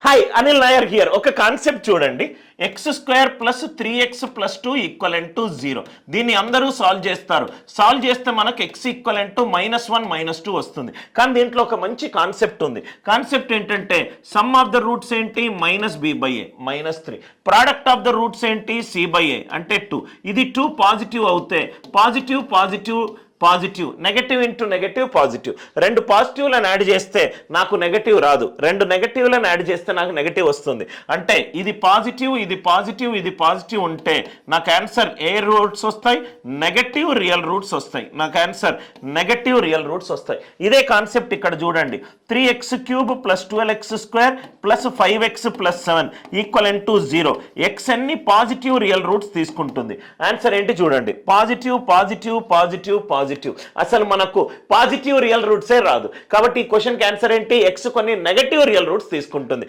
Hi Anil Nair here. ఒక concept చూడండి, X square plus 3x plus 2 equivalent to 0. దీన్ని అందరూ సాల్వ్ చేస్తారు. సాల్వ్ చేస్తే మనకు ఎక్స్ ఈక్వలెంట్ టు -1 -2 వస్తుంది. కానీ దీంట్లో ఒక మంచి కాన్సెప్ట్ ఉంది. కాన్సెప్ట్ ఏంటంటే సమ్ ఆఫ్ ద రూట్స్ ఏంటి -b/a -3. Product of the roots ఏంటి c/a అంటే 2. ఇది 2 పాజిటివ్ అవుతే positive positive positive, negative into negative positive. రెండు పాజిటివ్లను యాడ్ చేస్తే నాకు నెగటివ్ రాదు, రెండు నెగటివ్లను యాడ్ చేస్తే నాకు నెగటివ్ వస్తుంది. అంటే ఇది పాజిటివ్ ఇది పాజిటివ్ ఇది పాజిటివ్ ఉంటే నాకు ఆన్సర్ ఏ రూట్స్ వస్తాయి, నెగటివ్ రియల్ రూట్స్ వస్తాయి. నాకు ఆన్సర్ నెగటివ్ రియల్ రూట్స్ వస్తాయి. ఇదే కాన్సెప్ట్ ఇక్కడ చూడండి, 3x³ plus 12x² plus 5x plus 7 equivalent to 0. X అన్ని పాజిటివ్ రియల్ రూట్స్ తీసుకుంటుంది. ఆన్సర్ ఏంటి చూడండి, పాజిటివ్ పాజిటివ్ పాజిటివ్ పాజిటివ్. అసలు మనకు పాజిటివ్ రియల్ రూట్సే రాదు. కాబట్టి ఈ క్వశ్చన్కి ఆన్సర్ ఏంటి, ఎక్స్ కొన్ని నెగటివ్ రియల్ రూట్స్ తీసుకుంటుంది.